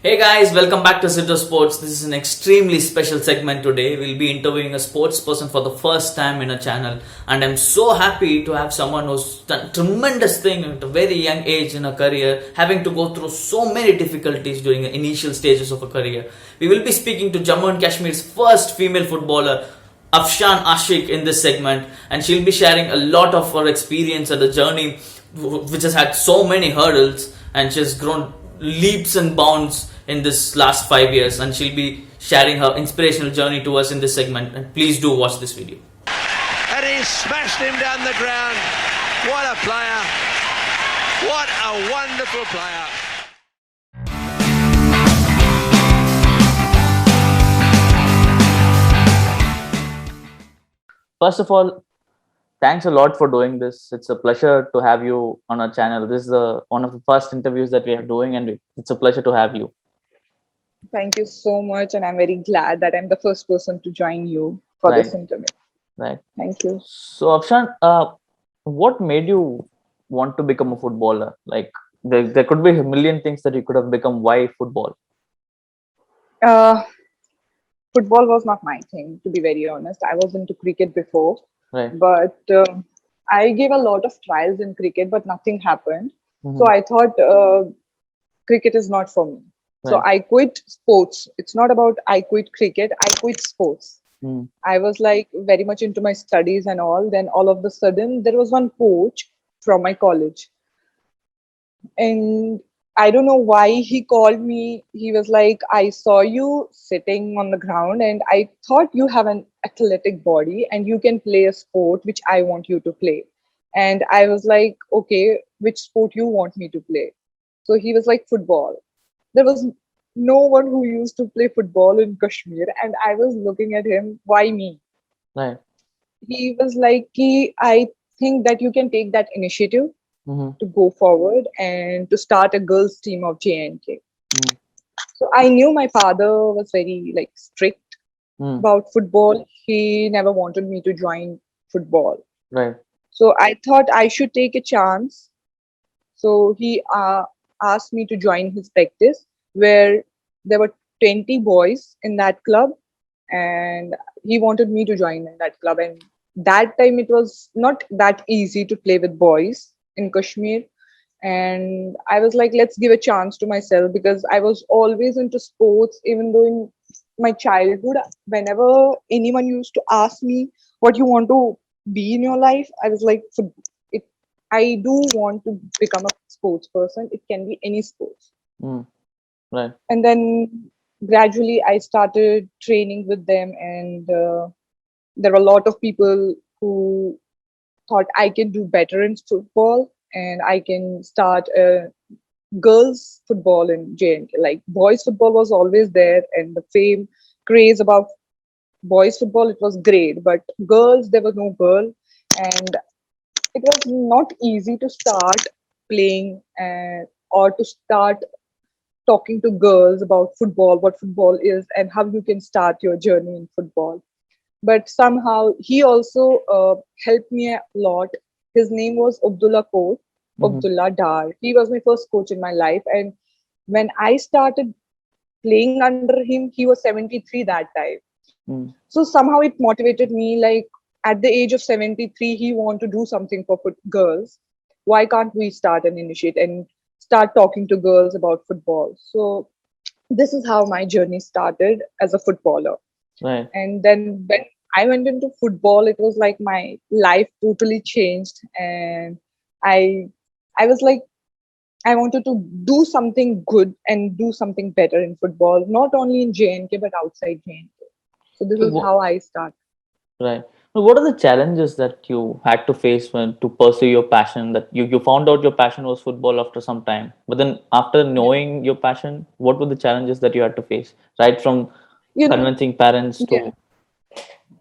Hey guys, welcome back to Zito Sports. This is an extremely special segment today. We'll be interviewing a sports person for the first time in a channel, and I'm so happy to have someone who's done tremendous thing at a very young age in a career, having to go through so many difficulties during the initial stages of a career. We will be speaking to Jammu and Kashmir's first female footballer, Afshan Ashiq, in this segment, and she'll be sharing a lot of her experience and the journey which has had so many hurdles, and she's grown leaps and bounds in this last 5 years, and she'll be sharing her inspirational journey to us in this segment. And please do watch this video. And he smashed him down the ground. What a player. What a wonderful player. First of all, thanks a lot for doing this. It's a pleasure to have you on our channel. This is one of the first interviews that we are doing, and it's a pleasure to have you. Thank you so much, and I'm very glad that I'm the first person to join you for this interview. Right. Thank you. So, Afshan, what made you want to become a footballer? Like, there could be a million things that you could have become. Why football? Football was not my thing, to be very honest. I was into cricket before, Right. but I gave a lot of trials in cricket, but nothing happened. Mhm. So I thought cricket is not for me. So Right. I quit sports. It's not about I quit cricket, I quit sports. Mm. I was like very much into my studies and all. Then all of the sudden, there was one coach from my college, and I don't know why he called me. He was like, I saw you sitting on the ground, and I thought you have an athletic body and you can play a sport which I want you to play. And I was like, okay, which sport you want me to play? So he was like, football. There was no one who used to play football in Kashmir, and I was looking at him, why me? Right. He was like, I think that you can take that initiative Mm-hmm. to go forward and to start a girls team of JNK. Mm. So I knew my father was very like strict Mm. about football. He never wanted me to join football. Right. So I thought I should take a chance. So he asked me to join his practice, where there were 20 boys in that club, and he wanted me to join in that club. And that time it was not that easy to play with boys in Kashmir. And I was like, let's give a chance to myself, because I was always into sports. Even though in my childhood, whenever anyone used to ask me what you want to be in your life, I was like, it, I do want to become a sports person. It can be any sports. Mm. Right. And then gradually I started training with them, and there were a lot of people who thought I can do better in football, and I can start girls football in JNK. Like boys football was always there, and the fame craze about boys football, it was great, but girls, there was no girl, and it was not easy to start playing or to start talking to girls about football, what football is, and how you can start your journey in football. But somehow he also helped me a lot. His name was Mm-hmm. Abdullah Dar. He was my first coach in my life. And when I started playing under him, he was 73 that time. Mm. So somehow it motivated me. Like at the age of 73, he wanted to do something for girls. Why can't we start and initiate and start talking to girls about football? So this is how my journey started as a footballer. Right. And then when I went into football, it was like my life totally changed. And I I was like, I wanted to do something good and do something better in football, not only in JNK but outside JNK. So this So is how I started. right. Now, what are the challenges that you had to face when to pursue your passion? That you found out your passion was football after some time, but then after Yeah. knowing your passion, what were the challenges that you had to face? Right from You know, convincing parents yeah, to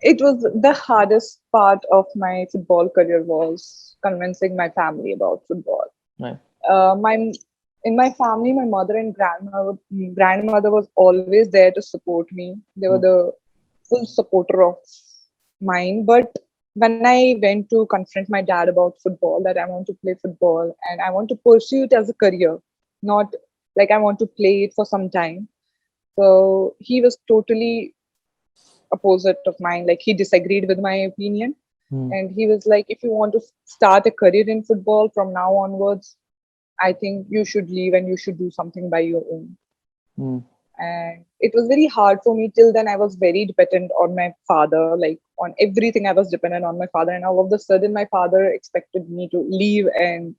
it was the hardest part of my football career was convincing my family about football. right. My In my family, my mother and grandmother was always there to support me. They were Mm. the full supporter of mine. But when I went to confront my dad about football, that I want to play football and I want to pursue it as a career, not Like, I want to play it for some time. So he was totally opposite of mine. Like, he disagreed with my opinion. Hmm. And he was like, if you want to start a career in football from now onwards, I think you should leave and you should do something by your own. Hmm. And it was very hard for me. Till then, I was very dependent on my father. Like, on everything, I was dependent on my father. And all of a sudden, my father expected me to leave and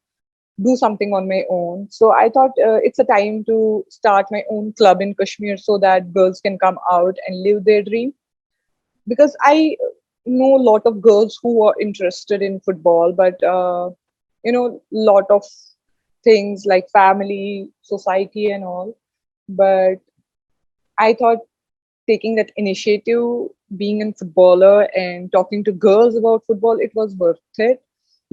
do something on my own. So I thought it's a time to start my own club in Kashmir so that girls can come out and live their dream. Because I know a lot of girls who are interested in football, but lot of things like family, society, and all. But I thought taking that initiative, being a footballer and talking to girls about football, it was worth it.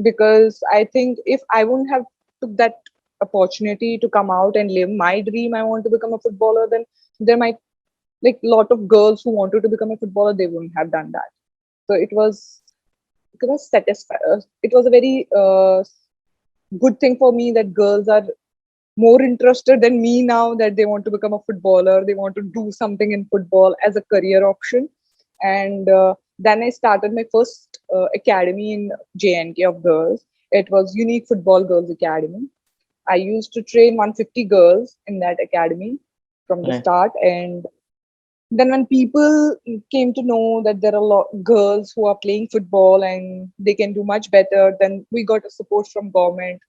Because I think if I wouldn't have took that opportunity to come out and live my dream, I want to become a footballer, then there might, like, lot of girls who wanted to become a footballer, they wouldn't have done that. So it was satisfying. It was a very good thing for me that girls are more interested than me now, that they want to become a footballer, they want to do something in football as a career option. And then I started my first academy in JNK of girls. It was Unique Football Girls Academy. I used to train 150 girls in that academy from the Right. start. And then when people came to know that there are a lot girls who are playing football and they can do much better, then we got a support from government.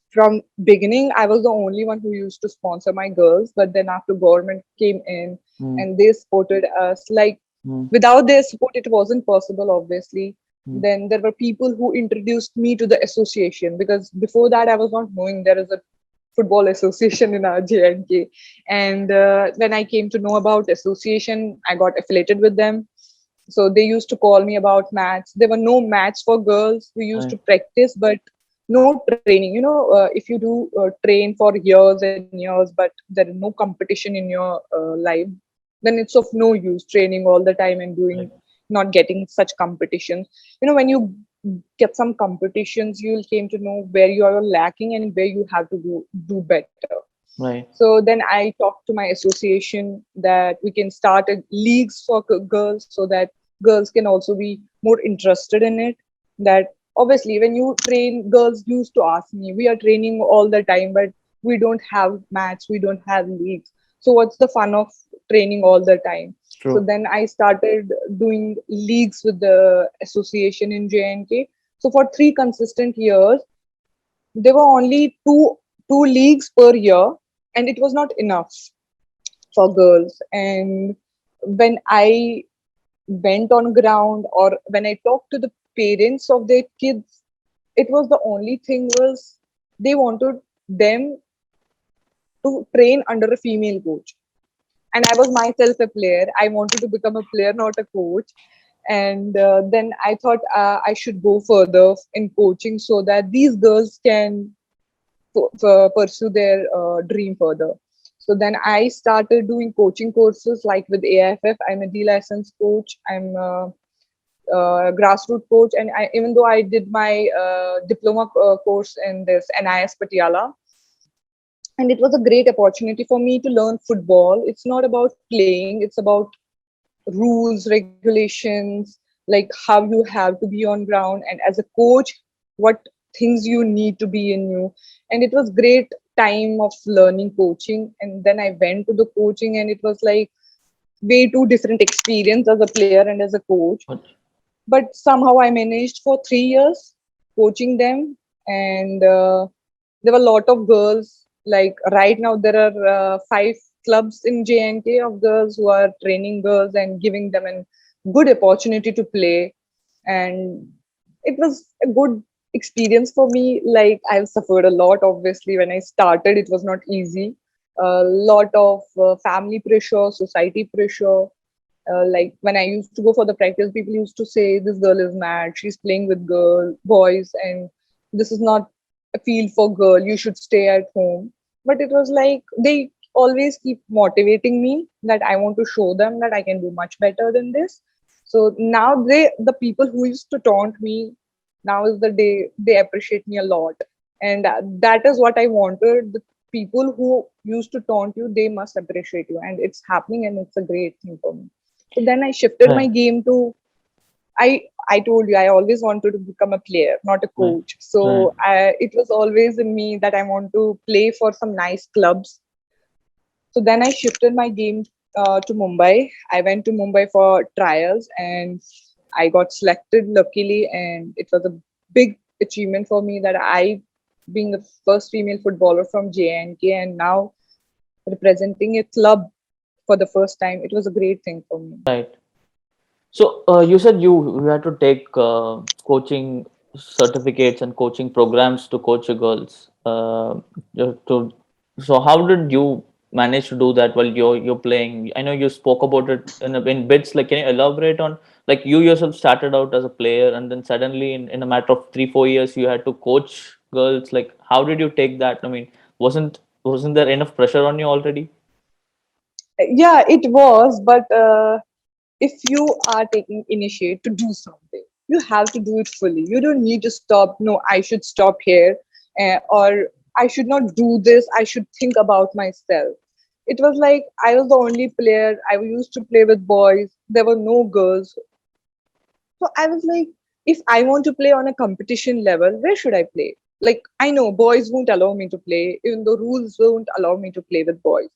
From beginning, I was the only one who used to sponsor my girls, but then after government came in Hmm. and they supported us, like, Hmm. without their support it wasn't possible, obviously. Hmm. Then there were people who introduced me to the association, because before that I was not knowing there is a football association in our JNK. And when I came to know about association, I got affiliated with them. So they used to call me about match. There were no match for girls. We used Right. to practice, but no training. If you do train for years and years, but there is no competition in your life, then it's of no use training all the time and Right. doing, not getting such competitions. When you get some competitions, you'll came to know where you are lacking and where you have to do better. Right. So then I talked to my association that we can start a leagues for girls, so that girls can also be more interested in it. That obviously when you train, girls used to ask me, we are training all the time, but we don't have match, we don't have leagues. So what's the fun of training all the time? So True. then I started doing leagues with the association in JNK. So for 3 consistent years, there were only two leagues per year, and it was not enough for girls. And when I went on ground, or when I talked to the parents of their kids, it was the only thing was they wanted them to train under a female coach. And I was myself a player. I wanted to become a player, not a coach. And then I thought I should go further in coaching so that these girls can pursue their dream further. So then I started doing coaching courses like with AIFF. I'm a D license coach. I'm a grassroots coach, and even though I did my diploma course in this NIS Patiala, and it was a great opportunity for me to learn football. It's not about playing; it's about rules, regulations, like how you have to be on ground, and as a coach, what things you need to be in you. And it was great time of learning coaching. And then I went to the coaching, and it was like way too different experience as a player and as a coach. But But somehow I managed for 3 years coaching them. And there were a lot of girls. Like right now, there are 5 clubs in JNK of girls who are training girls and giving them a good opportunity to play. And it was a good experience for me. Like, I've suffered a lot, obviously. When I started, it was not easy. A lot of family pressure, society pressure. Like when I used to go for the practice, people used to say, "This girl is mad. She's playing with boys, and this is not a field for girl. You should stay at home." But it was like they always keep motivating me that I want to show them that I can do much better than this. So now the people who used to taunt me, now is the day they appreciate me a lot, and that is what I wanted. people who used to taunt you, they must appreciate you, and it's happening, and it's a great thing for me. So then I shifted my Right. game to I told you I always wanted to become a player, not a Right. coach. Right. So it was always in me that I want to play for some nice clubs. So then I shifted my game to Mumbai. I went to Mumbai for trials and I got selected luckily, and it was a big achievement for me that I, being the first female footballer from JNK and now representing a club for the first time, it was a great thing for me. Right. So you said you had to take coaching certificates and coaching programs to coach your girls. To so how did you manage to do that while you're playing? I know you spoke about it in bits. Like, can you elaborate on, like, you yourself started out as a player and then suddenly in a matter of 3 4 years you had to coach girls. Like, how did you take that? I mean, wasn't there enough pressure on you already? Yeah, it was, but if you are taking initiate to do something, you have to do it fully. You don't need to stop. No, I should stop here, or I should not do this. I should think about myself. It was like I was the only player. I used to play with boys. There were no girls. So I was like, if I want to play on a competition level, where should I play? Like, I know boys won't allow me to play, even though rules won't allow me to play with boys.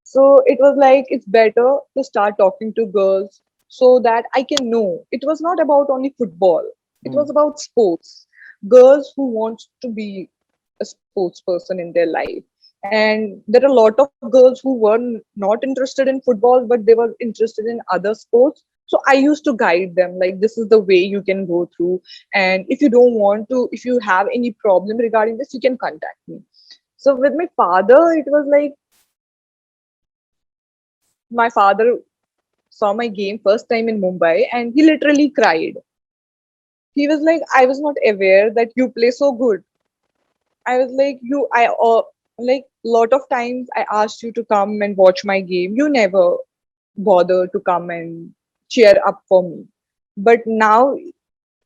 So it was like it's better to start talking to girls so that I can know. It was not about only football. It Hmm. was about sports. Girls who want to be a sports person in their life. And there are a lot of girls who were not interested in football, but they were interested in other sports. So I used to guide them like this is the way you can go through. And if you don't want to, if you have any problem regarding this, you can contact me. So with my father, it was like my father saw my game first time in Mumbai and he literally cried. He was like, I was not aware that you play so good. I was like, like lot of times I asked you to come and watch my game. You never bother to come and cheer up for me. But now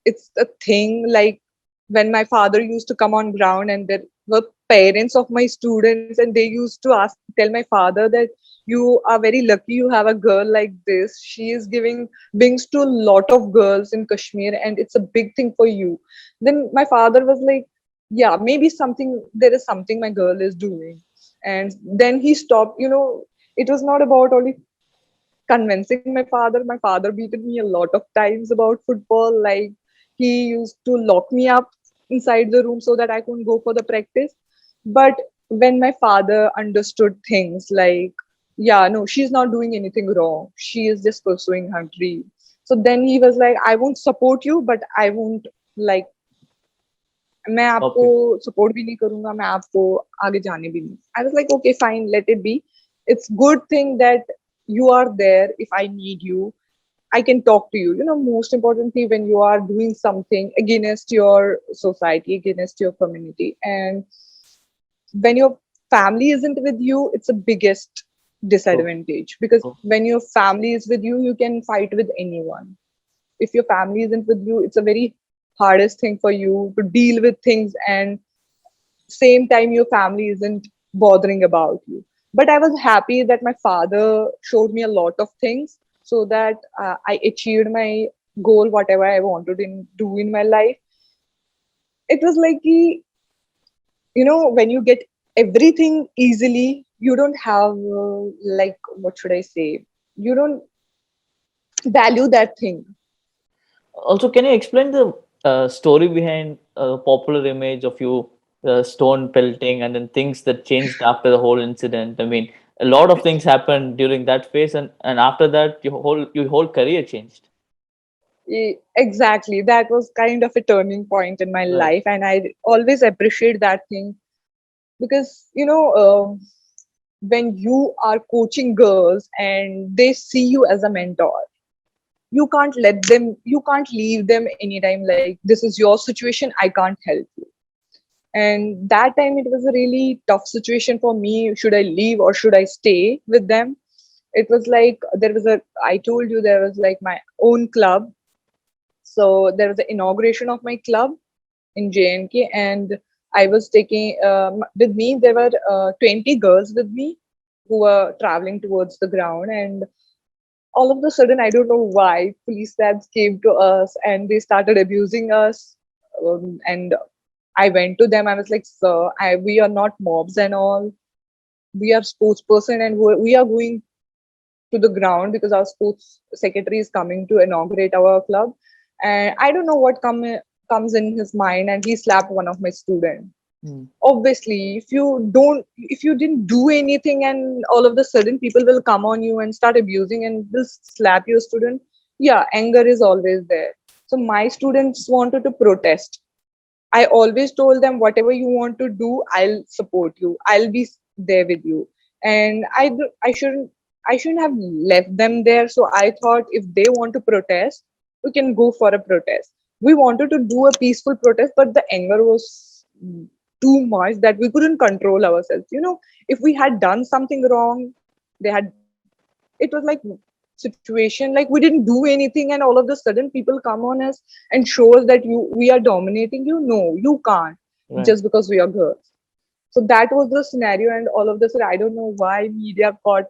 it's a thing like when my father used to come on ground and there were parents of my students and they used to ask tell my father that you are very lucky you have a girl like this. She is giving wings to a lot of girls in Kashmir and it's a big thing for you. Then my father was like, yeah, maybe something there is something my girl is doing. And then he stopped, it was not about only convincing my father. My father beated me a lot of times about football. Like he used to lock me up inside the room so that I couldn't go for the practice. But when my father understood things like, yeah, no, she's not doing anything wrong. She is just pursuing her dream. So then he was like, I won't support you, but I won't like मैं आपको Okay. support भी नहीं करूंगा मैं आपको आगे जाने भी नहीं. I was like okay fine let it be. It's good thing that you are there if I need you. I can talk to you. Most importantly, when you are doing something against your society, against your community, and when your family isn't with you, it's the biggest True. disadvantage because True. when your family is with you, you can fight with anyone. If your family isn't with you, it's a very hardest thing for you to deal with things and same time your family isn't bothering about you. But I was happy that my father showed me a lot of things so that I achieved my goal whatever I wanted to do in my life. It was like when you get everything easily you don't have like what should I say, you don't value that thing. Also, can you explain the story behind a popular image of you stone pelting and then things that changed after the whole incident? I mean, a lot of things happened during that phase, and after that, your whole career changed. Exactly, that was kind of a turning point in my Right. life and I always appreciate that thing because when you are coaching girls and they see you as a mentor, you can't leave them anytime like this is your situation, I can't help you. And that time it was a really tough situation for me, should I leave or should I stay with them. It was like there was a I told you there was like my own club. So there was the inauguration of my club in JNK, and I was taking with me. There were 20 girls with me who were traveling towards the ground, and all of a sudden, I don't know why, police lads came to us and they started abusing us. And I went to them. I was like, "Sir, we are not mobs and all. We are sports person, and we are going to the ground because our sports secretary is coming to inaugurate our club." And I don't know what comes in his mind, and he slapped one of my students. Hmm. Obviously, if you didn't do anything, and all of the sudden people will come on you and start abusing and will slap your student, yeah, anger is always there. So my students wanted to protest. I always told them, whatever you want to do, I'll support you. I'll be there with you. And I shouldn't have left them there. So I thought, if they want to protest, we can go for a protest. We wanted to do a peaceful protest, but the anger was too much that we couldn't control ourselves. If we had done something wrong, they had it was like situation like we didn't do anything, and all of a sudden people come on us and show us that you we are dominating you. No, you can't, Right. just because we are girls. So that was the scenario, and all of this, I don't know why media caught,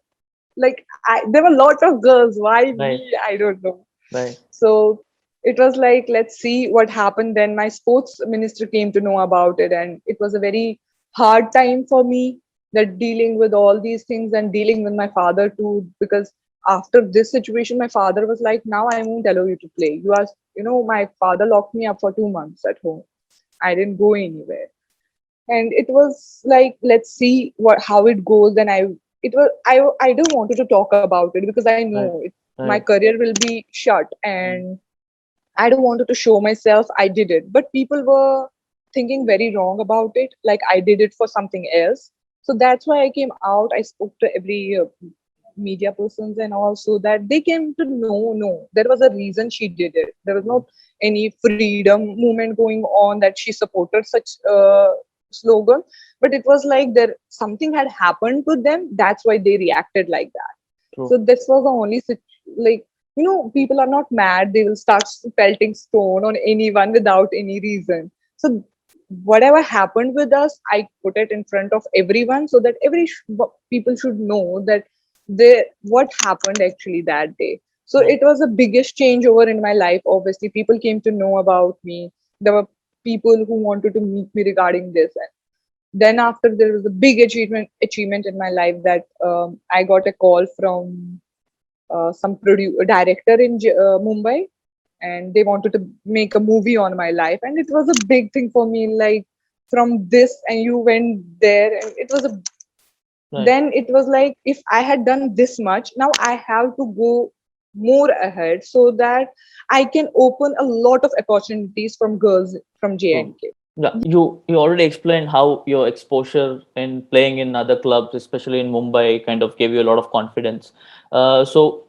there were a lot of girls, why Right. me, I don't know. Right. So it was like, let's see what happened. Then my sports minister came to know about it, and it was a very hard time for me, that dealing with all these things and dealing with my father too. Because after this situation, my father was like, "Now I won't allow you to play. My father locked me up for 2 months at home. I didn't go anywhere." And it was like, let's see how it goes. And I don't wanted to talk about it because I know Right. my Right. career will be shut, Hmm. and I don't wanted to show myself I did it. But people were thinking very wrong about it, like I did it for something else. So that's why I came out. I spoke to every media persons and all, so that they came to know, no, there was a reason she did it. There was not any freedom movement going on that she supported such slogan, but it was like there something had happened to them. That's why they reacted like that. True. So this was the only like, people are not mad. They will start pelting stone on anyone without any reason. So whatever happened with us, I put it in front of everyone, so that people should know that what happened actually that day. So Right. it was the biggest changeover in my life. Obviously, people came to know about me. There were people who wanted to meet me regarding this. And then after, there was a big achievement in my life, that I got a call from some director in Mumbai, and they wanted to make a movie on my life, and it was a big thing for me. Like, from this, and you went there, and it was a Right. then it was like, if I had done this much, now I have to go more ahead, so that I can open a lot of opportunities from girls from True. JNK. Yeah, you already explained how your exposure in playing in other clubs, especially in Mumbai, kind of gave you a lot of confidence. So,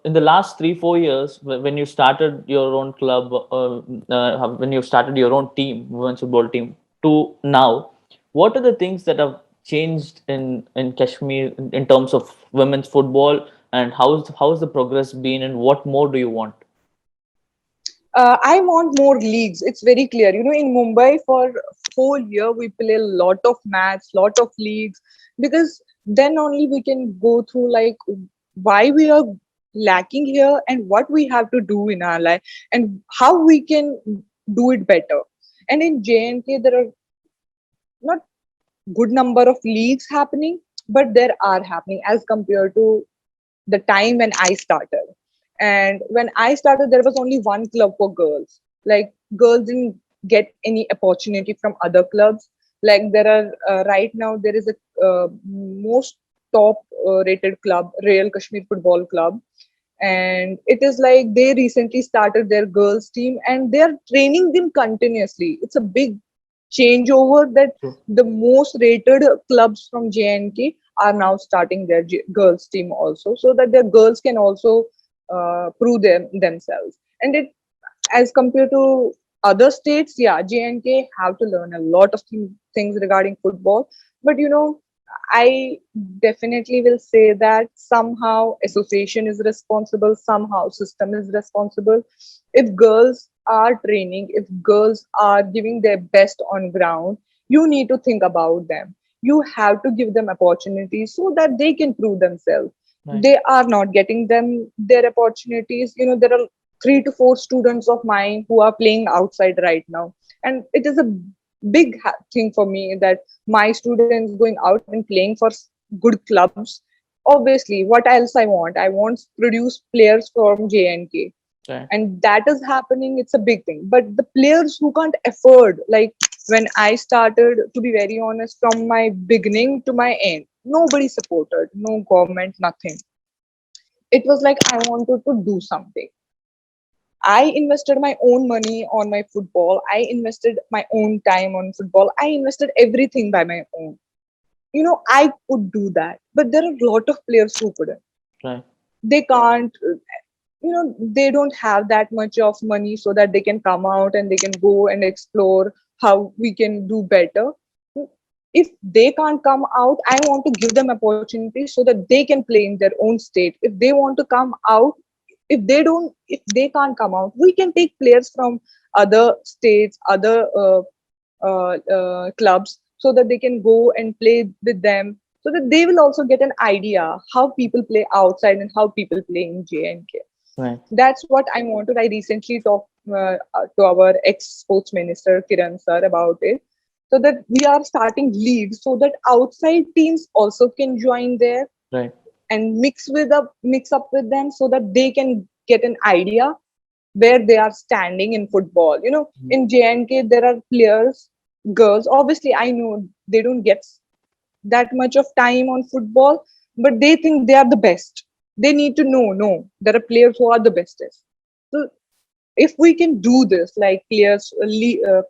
in the last 3 4 years, when you started your own club, when you started your own team, women's football team, to now, what are the things that have changed in Kashmir in terms of women's football, and how's the progress been, and what more do you want? I want more leagues. It's very clear. In Mumbai, for whole year we play a lot of match, lot of leagues, because then only we can go through, like, why we are lacking here and what we have to do in our life and how we can do it better. And in JNK, there are not good number of leagues happening, but there are happening as compared to the time when I started. And when I started, there was only one club for girls. Like, girls didn't get any opportunity from other clubs. Like, there are right now there is a most top rated club, Real Kashmir Football Club, and it is like they recently started their girls team and they are training them continuously. It's a big changeover that True. the most rated clubs from JNK are now starting their girls team also, so that their girls can also prove themselves. And it, as compared to other states, yeah, JNK have to learn a lot of things regarding football. But I definitely will say that somehow association is responsible, somehow system is responsible. If girls are training, if girls are giving their best on ground, you need to think about them. You have to give them opportunities so that they can prove themselves. Right. They are not getting them their opportunities. There are 3 to 4 students of mine who are playing outside right now, and it is a big thing for me that my students going out and playing for good clubs. Obviously, what else I want produce players from JNK, Right. and that is happening. It's a big thing, but the players who can't afford, like when I started, to be very honest, from my beginning to my end, nobody supported, no government, nothing. It was like I wanted to do something. I invested my own money on my football. I invested my own time on football. I invested everything by my own. I could do that, but there are a lot of players who couldn't. Right. They can't, they don't have that much of money so that they can come out and they can go and explore how we can do better. If they can't come out, I want to give them opportunities so that they can play in their own state. If they want to come out, if they can't come out, we can take players from other states, other clubs, so that they can go and play with them, so that they will also get an idea how people play outside and how people play in JNK. Right. That's what I wanted. I recently talked to our ex-sports minister Kiran sir about it, so that we are starting leagues so that outside teams also can join there Right. and mix up with them, so that they can get an idea where they are standing in football. In JNK there are players, girls. Obviously, I know they don't get that much of time on football, but they think they are the best. They need to know, no, there are players who are the bestest. So if we can do this, like players,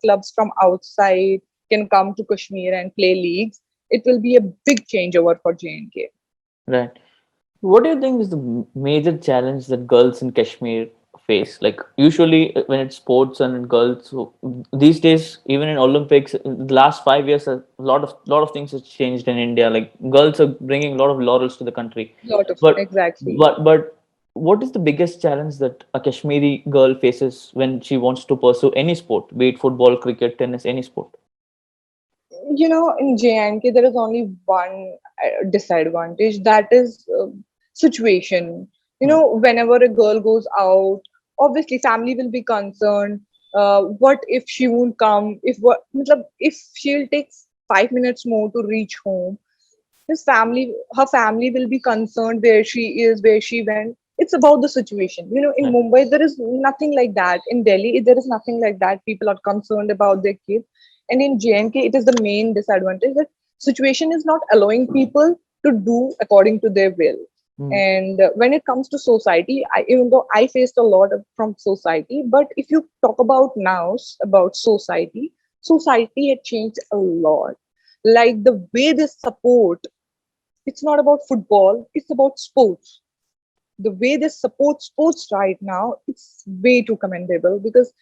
clubs from outside can come to Kashmir and play leagues, it will be a big changeover for JNK. Right. What do you think is the major challenge that girls in Kashmir face? Like usually when it's sports and girls, so these days even in Olympics, in the last 5 years, a lot of things has changed in India. Like girls are bringing a lot of laurels to the country, Lot of but exactly. but what is the biggest challenge that a Kashmiri girl faces when she wants to pursue any sport, be it football, cricket, tennis, any sport? In JNK, there is only one disadvantage, that is situation. Right. Whenever a girl goes out, obviously family will be concerned. What if she won't come? If she'll take 5 minutes more to reach home, her family will be concerned where she is, where she went. It's about the situation. In Right. Mumbai, there is nothing like that. In Delhi, there is nothing like that. People are concerned about their kids. And in JNK, it is the main disadvantage that situation is not allowing people to do according to their will. Mm. And when it comes to society, even though I faced a lot from society, but if you talk about now about society had changed a lot. Like the way they support, it's not about football, it's about sports. The way they support sports right now, it's way too commendable, because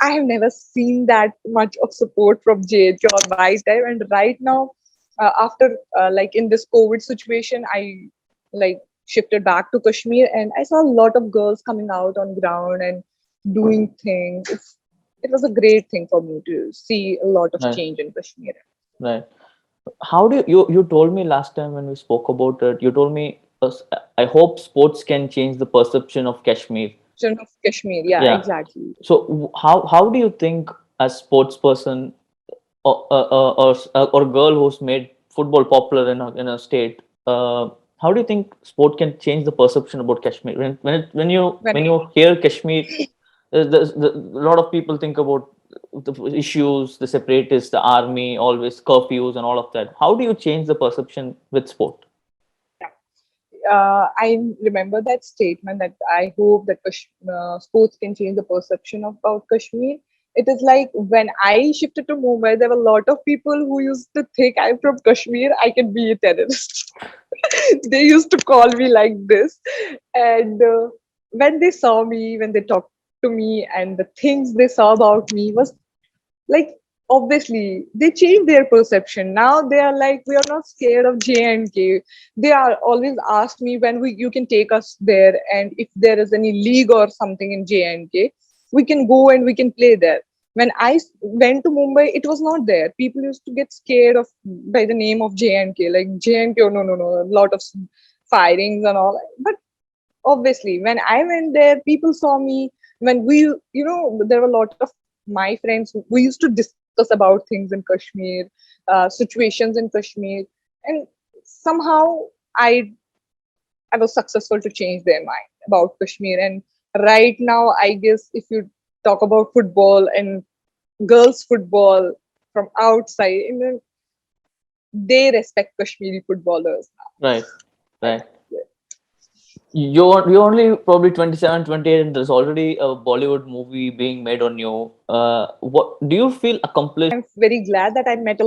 I have never seen that much of support from JH on my time. And right now, after like in this COVID situation, I like shifted back to Kashmir, and I saw a lot of girls coming out on ground and doing things. It was a great thing for me to see a lot of Right. change in Kashmir. Right. How do you told me last time when we spoke about it, you told me I hope sports can change the perception of Kashmir. Son of Kashmir, yeah, Yeah. exactly. So how do you think as sports person or girl who's made football popular in a state, how do you think sport can change the perception about Kashmir? When When you hear Kashmir, a lot of people think about the issues, the separatists, the army, always curfews and all of that. How do you change the perception with sport? I remember that statement that I hope that sports can change the perception about Kashmir. It is like when I shifted to Mumbai, there were a lot of people who used to think I'm from Kashmir, I can be a terrorist. They used to call me like this. And when they saw me, when they talked to me, and the things they saw about me was like, obviously they change their perception. Now they are like, we are not scared of JNK. They are always asked me when you can take us there, and if there is any league or something in JNK. we can go and we can play there. When went to Mumbai, it was not there. People used to get scared of by the name of JNK, like JNK. Oh, no, no, no, a lot of firings and all. But obviously, when I went there, people saw me. When there were a lot of my friends. We used to discuss about things in Kashmir, situations in Kashmir, and somehow I I was successful to change their mind about Kashmir. And right now, I guess if you talk about football and girls' football from outside, they respect Kashmiri footballers Right, now. right. You're only probably 27, 28, and there's already a Bollywood movie being made on you. What do you feel accomplished? I'm very glad that I met a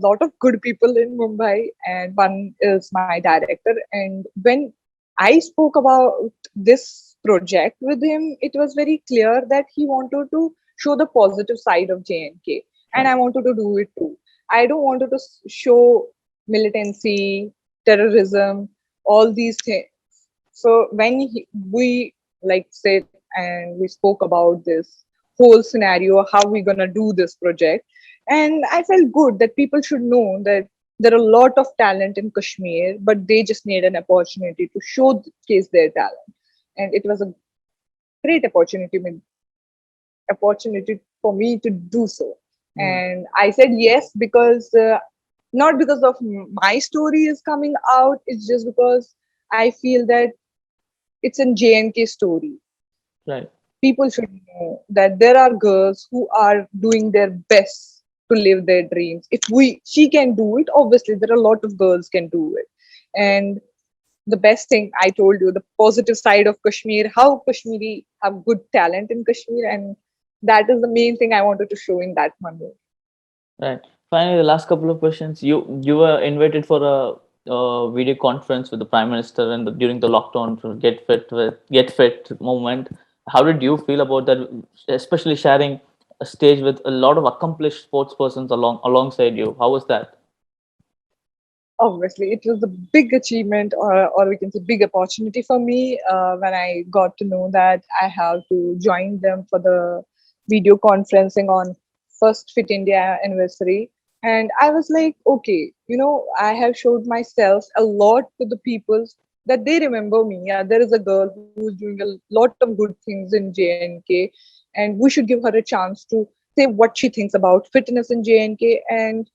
lot of good people in Mumbai, and one is my director. And when I spoke about this project with him, it was very clear that he wanted to show the positive side of JNK, and I wanted to do it too. I don't want to show militancy, terrorism, all these things. So when we like sit and we spoke about this whole scenario, how we gonna do this project, and I felt good that people should know that there are a lot of talent in Kashmir, but they just need an opportunity to showcase their talent, and it was a great opportunity for me to do so. Mm, And I said yes because not because of my story is coming out, it's just because I feel that it's a JNK story. right, People should know that there are girls who are doing their best to live their dreams. If she can do it, obviously there are a lot of girls can do it. And the best thing I told you, the positive side of Kashmir, how Kashmiri have good talent in Kashmir, and that is the main thing I wanted to show in that one movie. right. Finally, the last couple of questions. You were invited for a video conference with the Prime Minister and during the lockdown to get fit moment. How did you feel about that? Especially sharing a stage with a lot of accomplished sports persons alongside you. How was that? Obviously, it was a big achievement, or we can say big opportunity for me when I got to know that I have to join them for the video conferencing on first Fit India anniversary. And I was like, okay, I have showed myself a lot to the people that they remember me. Yeah, there is a girl who's doing a lot of good things in JNK, and we should give her a chance to say what she thinks about fitness in JNK. And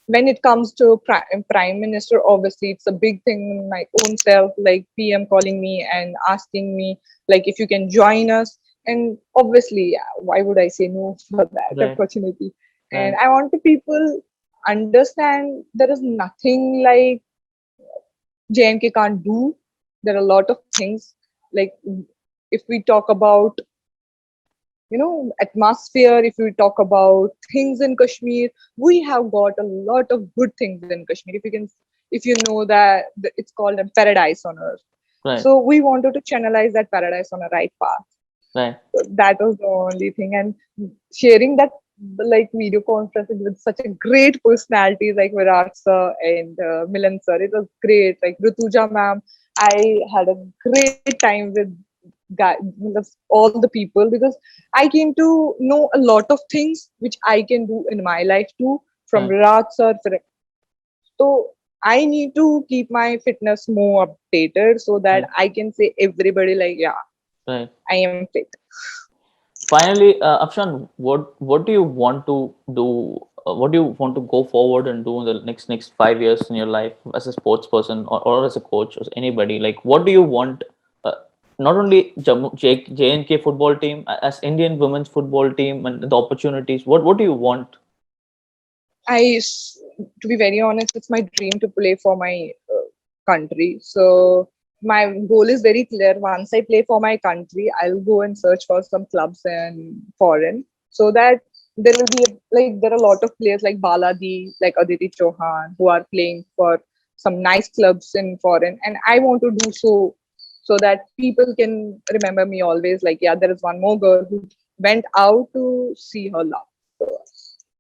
when it comes to prime minister, obviously it's a big thing in my own self, like PM calling me and asking me like if you can join us. And obviously, yeah, why would I say no for that Right, opportunity? And right, I want the people understand there is nothing like JNK can't do. There are a lot of things, like if we talk about atmosphere, if we talk about things in Kashmir, we have got a lot of good things in Kashmir. If you know that it's called a paradise on earth. right, So we wanted to channelize that paradise on a right path. right. So that was the only thing. And sharing that like video conferences with such a great personalities like Virat sir and Milan sir, it was great. Like Rutuja ma'am, I had a great time with all the people, because I came to know a lot of things which I can do in my life too from Right. Virat sir. So I need to keep my fitness more updated so that Right. I can say everybody like, yeah, Right. I am fit. Finally, Afshan, what do you want to do? What do you want to go forward and do in the next 5 years in your life as a sports person or as a coach or anybody? Like, what do you want? Uh, Not only JNK football team, as Indian women's football team and the opportunities. What do you want? To be very honest, it's my dream to play for my country. So my goal is very clear. Once I play for my country, I'll go and search for some clubs in foreign, so that there will be like there are a lot of players like Baladi, like Aditi Chauhan, who are playing for some nice clubs in foreign, and I want to do so that people can remember me always. Like, yeah, there is one more girl who went out to see her love. So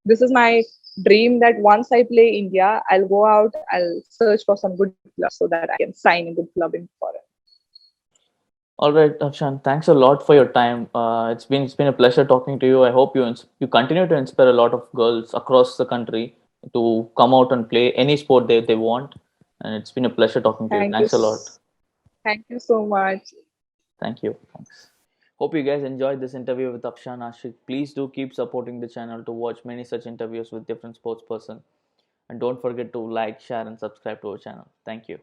this is my dream that once I play India, I'll go out, I'll search for some good clubs so that I can sign a good club in foreign. All right, Afshan, thanks a lot for your time. It's been a pleasure talking to you. I hope you continue to inspire a lot of girls across the country to come out and play any sport they want. And it's been a pleasure talking to you. Thank you. Thanks a lot. Thank you so much. Thank you. Thanks. Hope you guys enjoyed this interview with Afshan Ashiq. Please do keep supporting the channel to watch many such interviews with different sports person. And don't forget to like, share, and subscribe to our channel. Thank you.